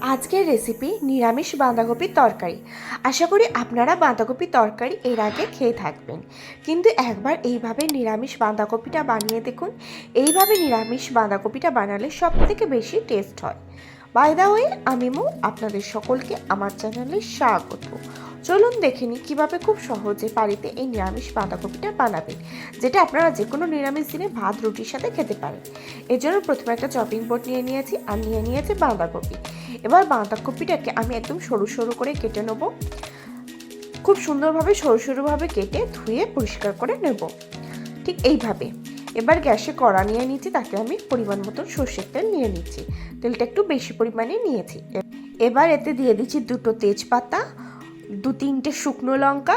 আজকের রেসিপি নিরামিষ বাঁধাকপির তরকারি। আশা করি আপনারা বাঁধাকপির তরকারি এর আগে খেয়ে থাকবেন, কিন্তু একবার এইভাবে নিরামিষ বাঁধাকপিটা বানিয়ে দেখুন। এইভাবে নিরামিষ বাঁধাকপিটা বানালে সব থেকে বেশি টেস্ট হয়। বাই দা ওয়ে, আমি মৌ, আপনাদের সকলকে আমার চ্যানেলে স্বাগত। চলুন দেখে নিই কীভাবে খুব সহজে বাড়িতে এই নিরামিষ বাঁধাকপিটা বানাবেন, যেটা আপনারা যে কোনো নিরামিষ দিনে ভাত রুটির সাথে খেতে পারেন। এর জন্য প্রথমে একটা চপিং বোর্ড নিয়ে নিয়েছি আর নিয়ে নিয়েছি বাঁধাকপি। এবার বাঁধাকপিটাকে আমি একদম সরু সরু করে কেটে নেব। খুব সুন্দরভাবে সরু সরুভাবে কেটে ধুয়ে পরিষ্কার করে নেব, ঠিক এইভাবে। এবার গ্যাসে কড়া নিয়ে নিচ্ছি, তাকে আমি পরিমাণ মতন সর্ষের তেল নিয়ে নিচ্ছি। তেলটা একটু বেশি পরিমাণে নিয়েছি। এবার এতে দিয়ে দিচ্ছি দুটো তেজপাতা, দু তিনটে শুকনো লঙ্কা।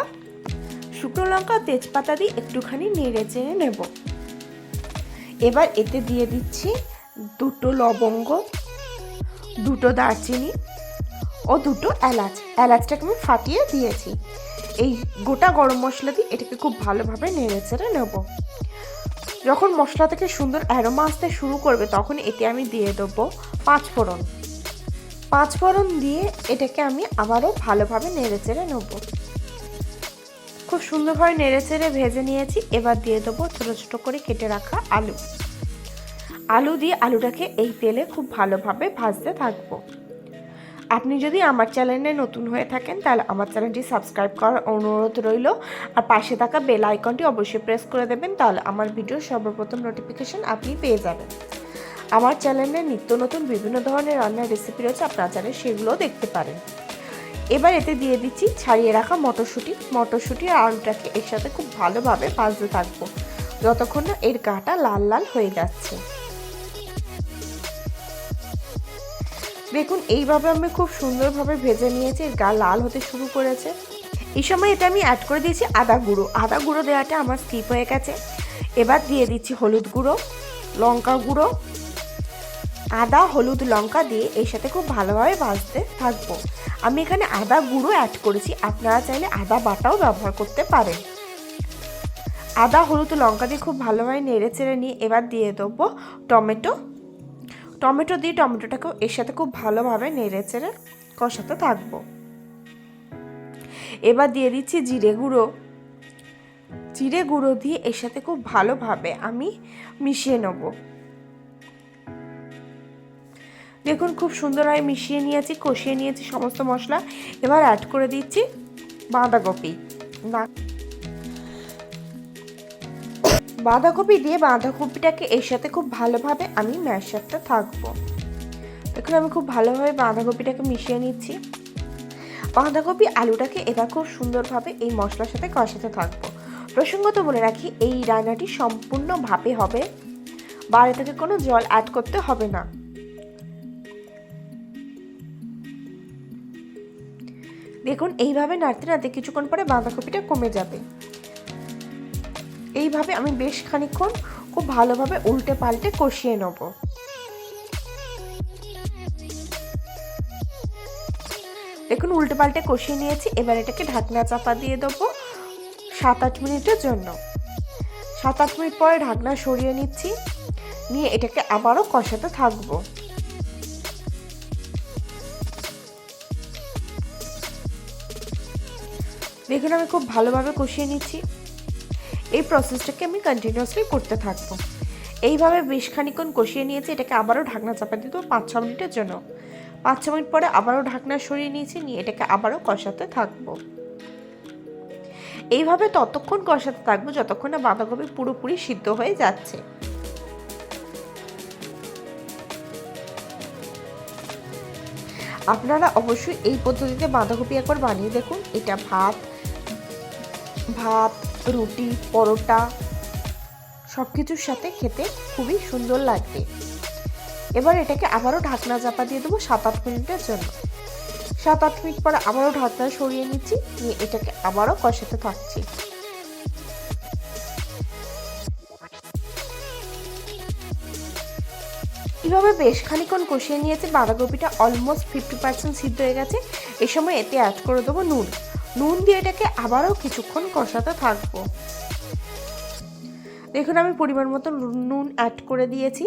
শুকনো লঙ্কা তেজপাতা দিয়ে একটুখানি নেড়ে চেড়ে নেব। এবার এতে দিয়ে দিচ্ছি দুটো লবঙ্গ, দুটো দারচিনি ও দুটো এলাচ। এলাচটাকে আমি ফাটিয়ে দিয়েছি। এই গোটা গরম মশলা দিয়ে এটাকে খুব ভালোভাবে নেড়ে চেড়ে নেব। যখন মশলা থেকে সুন্দর অ্যারোমা আসতে শুরু করবে, তখন এতে আমি দিয়ে দেবো পাঁচফোড়ন। পাঁচফোড়ন দিয়ে এটাকে আমি আবারও ভালোভাবে নেড়ে চেড়ে নেব। খুব সুন্দরভাবে নেড়ে চেড়ে ভেজে নিয়েছি। এবার দিয়ে দেবো ছোটো ছোটো করে কেটে রাখা আলু। আলু দিয়ে আলুটাকে এই তেলে খুব ভালোভাবে ভাজতে থাকবো। আপনি যদি আমার চ্যানেলে নতুন হয়ে থাকেন, তাহলে আমার চ্যানেলটি সাবস্ক্রাইব করার অনুরোধ রইল। আর পাশে থাকা বেল আইকনটি অবশ্যই প্রেস করে দেবেন, তাহলে আমার ভিডিওর সর্বপ্রথম নোটিফিকেশন আপনি পেয়ে যাবেন। আমার চ্যানেলে নিত্য নতুন বিভিন্ন ধরনের রান্নার রেসিপি রয়েছে, আপনারা চাইলে সেগুলোও দেখতে পারেন। এবার এতে দিয়ে দিচ্ছি ছাড়িয়ে রাখা মটরশুঁটি আর আলুটাকে এর সাথে খুব ভালোভাবে ভাজতে থাকবো, যতক্ষণ না এর গাটা লাল লাল হয়ে যাচ্ছে। দেখুন, এইভাবে আমি খুব সুন্দরভাবে ভেজে নিয়েছি। এর গা লাল হতে শুরু করেছে। এই সময় এটা আমি অ্যাড করে দিয়েছি আদা গুঁড়ো। আদা গুঁড়ো দেওয়াটা আমার স্কিপ হয়ে গেছে। এবার দিয়ে দিচ্ছি হলুদ গুঁড়ো, লঙ্কা গুঁড়ো। আদা হলুদ লঙ্কা দিয়ে এর সাথে খুব ভালোভাবে ভাজতে থাকবো। আমি এখানে আদা গুঁড়ো অ্যাড করেছি, আপনারা চাইলে আদা বাটাও ব্যবহার করতে পারেন। আদা হলুদ লঙ্কা দিয়ে খুব ভালোভাবে নেড়ে চেড়ে নিয়ে এবার দিয়ে দেবো টমেটো দিয়ে টমেটোটাকেও এর সাথে খুব ভালোভাবে নেড়ে চেড়ে কষাতে থাকবো। এবার দিয়ে দিচ্ছি জিরে গুঁড়ো দিয়ে এর সাথে খুব ভালোভাবে আমি মিশিয়ে নেব। দেখুন, খুব সুন্দরভাবে মিশিয়ে নিয়েছি, কষিয়ে নিয়েছি সমস্ত মশলা। এবার অ্যাড করে দিচ্ছি বাঁধাকপি দিয়ে বাঁধাকপিটাকে এর সাথে খুব ভালোভাবে আমি ম্যাশ করতে থাকবো। দেখুন, আমি খুব ভালোভাবে বাঁধাকপিটাকে মিশিয়ে নিচ্ছি। বাঁধাকপি আলুটাকে এবার খুব সুন্দরভাবে এই মশলার সাথে কষাতে থাকবো। প্রসঙ্গত বলে রাখি, এই রান্নাটি সম্পূর্ণ ভাপে হবে, বাইরে থেকে কোনো জল অ্যাড করতে হবে না। দেখুন, এইভাবে নাড়তে নাড়তে কিছুক্ষণ পরে বাঁধাকপিটা কমে যাবে। এইভাবে আমি বেশ খানিকক্ষণ খুব ভালোভাবে উল্টে পাল্টে কষিয়ে নেব। দেখুন, উল্টে পাল্টে কষিয়ে নিয়েছি। এবার এটাকে ঢাকনা চাপা দিয়ে দেবো 7-8 মিনিটের জন্য। 7-8 মিনিট পরে ঢাকনা সরিয়ে নিচ্ছি, নিয়ে এটাকে আবারও কষাতে থাকবো। দেখুন, আমি খুব ভালোভাবে কষিয়ে নিচ্ছি। এই প্রসেসটাকে আমি কন্টিনিউয়াসলি করতে থাকবো। এইভাবে বেশ খানিকক্ষণ কষিয়ে নিয়েছি। এটাকে আবারও ঢাকনা চাপা দিয়ে দেবো 5-6 মিনিটের জন্য। 5-6 মিনিট পরে আবারও ঢাকনা সরিয়ে নিয়েছি, নিয়ে এটাকে আবারও কষাতে থাকবো। এইভাবে ততক্ষণ কষাতে থাকবো যতক্ষণ না বাঁধাকপি পুরোপুরি সিদ্ধ হয়ে যাচ্ছে। আপনারা অবশ্যই এই পদ্ধতিতে বাঁধাকপি একবার বানিয়ে দেখুন। এটা ভাত, রুটি, পরোটা সব কিছুর সাথে খেতে খুবই সুন্দর লাগবে। এবার এটাকে আবারও ঢাকনা চাপা দিয়ে দেবো 7-8 মিনিটের জন্য। 7-8 মিনিট পরে আবারও ঢাকনা সরিয়ে নিচ্ছি, নিয়ে এটাকে আবারও কষাতে থাকছি। এইভাবে বেশ খানিকক্ষণ কষিয়ে নিয়েছি। বাঁধাকপিটা অলমোস্ট 50% সিদ্ধ হয়ে গেছে। এই সময় এতে অ্যাড করে দেবো নুন দিয়ে এটাকে আবারও কিছুক্ষণ কষাতে থাকবো। দেখুন, আমি পরিমাণ মতো নুন অ্যাড করে দিয়েছি,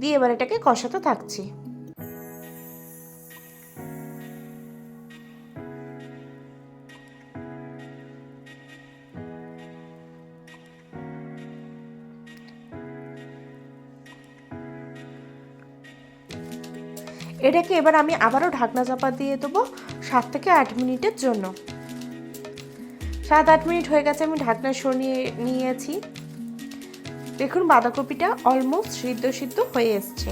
দিয়ে এবার এটাকে কষাতে থাকছি। এটাকে এবার আমি আবারও ঢাকনা চাপা দিয়ে দেবো 7 থেকে 8 মিনিটের জন্য। 7-8 মিনিট হয়ে গেছে, আমি ঢাকনা সরিয়ে নিয়েছি। দেখুন বাঁধাকপিটা অলমোস্ট সিদ্ধ হয়ে এসছে।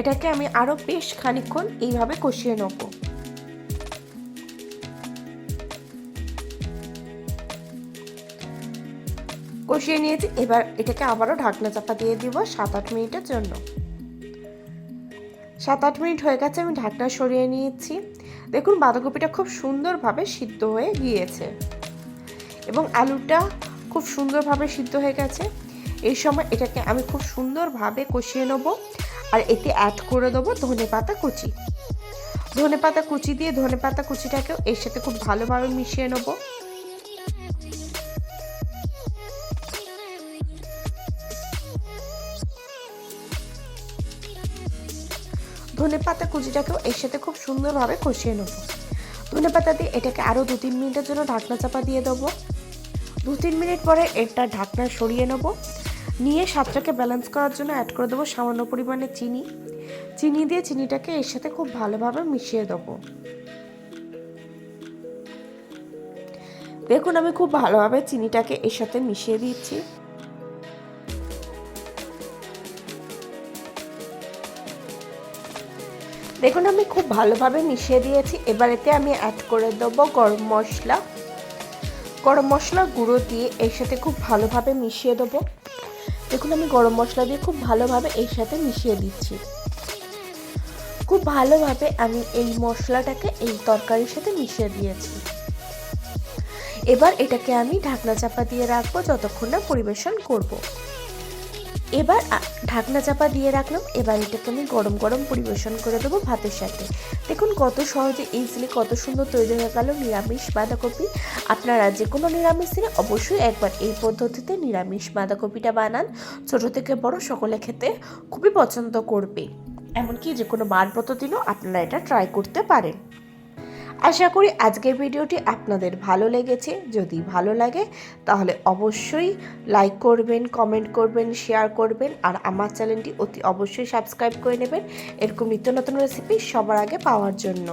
এটাকে আমি আরও বেশ খানিকক্ষণ এইভাবে কষিয়ে নেব। কষিয়ে নিয়েছি, এবার এটাকে আবারও ঢাকনা চাপা দিয়ে দিব 7-8 মিনিটের জন্য। 7-8 মিনিট হয়ে গেছে, আমি ঢাকনা সরিয়ে নিয়েছি। দেখুন বাঁধাকপিটা খুব সুন্দরভাবে সিদ্ধ হয়ে গিয়েছে এবং আলুটা খুব সুন্দরভাবে সিদ্ধ হয়ে গেছে। এই সময় এটাকে আমি খুব সুন্দরভাবে কষিয়ে নেব আর এতে অ্যাড করে দেবো ধনেপাতা কুচি। ধনেপাতা কুচি দিয়ে ধনেপাতা কুচিটাকেও এর সাথে খুব ভালোভাবে মিশিয়ে নেব। ধনেপাতা কুচিটাকেও এর সাথে খুব সুন্দরভাবে কষিয়ে নেব। ধনেপাতা দিয়ে এটাকে আরও 2-3 মিনিটের জন্য ঢাকনা চাপা দিয়ে দেবো। 2-3 মিনিট পরে এটা ঢাকনা সরিয়ে নেব। নিয়ে স্বাদটাকে ব্যালেন্স করার জন্য অ্যাড করে দেবো সামান্য পরিমাণে চিনি দিয়ে চিনিটাকে এর সাথে খুব ভালোভাবে মিশিয়ে দেবো। দেখুন আমি খুব ভালোভাবে চিনিটাকে এর সাথে মিশিয়ে দিচ্ছি। দেখুন আমি খুব ভালোভাবে মিশিয়ে দিয়েছি। এবার এতে আমি অ্যাড করে দেবো গরম মশলা গুঁড়ো দিয়ে এর সাথে খুব ভালোভাবে মিশিয়ে দেবো। দেখুন আমি গরম মশলা দিয়ে খুব ভালোভাবে এর সাথে মিশিয়ে দিচ্ছি। খুব ভালোভাবে আমি এই মশলাটাকে এই তরকারির সাথে মিশিয়ে দিয়েছি। এবার এটাকে আমি ঢাকনা চাপা দিয়ে রাখবো যতক্ষণ না পরিবেশন করব। এবার ঢাকনা চাপা দিয়ে রাখলাম। এবার এটাকে আমি গরম গরম পরিবেশন করে দেবো ভাতের সাথে। দেখুন কত সহজে ইজিলি কত সুন্দর তৈরি হয়ে গেল নিরামিষ বাঁধাকপি। আপনারা যে কোনো নিরামিষ দিনে অবশ্যই একবার এই পদ্ধতিতে নিরামিষ বাঁধাকপিটা বানান। ছোট থেকে বড় সকলে খেতে খুবই পছন্দ করবে। এমনকি যে কোনো বারপত দিনও আপনারা এটা ট্রাই করতে পারেন। আশা করি আজকের ভিডিওটি আপনাদের ভালো লেগেছে। যদি ভালো লাগে তাহলে অবশ্যই লাইক করবেন, কমেন্ট করবেন, শেয়ার করবেন আর আমার চ্যানেলটি অতি অবশ্যই সাবস্ক্রাইব করে নেবেন এরকম নিত্য নতুন রেসিপি সবার আগে পাওয়ার জন্য।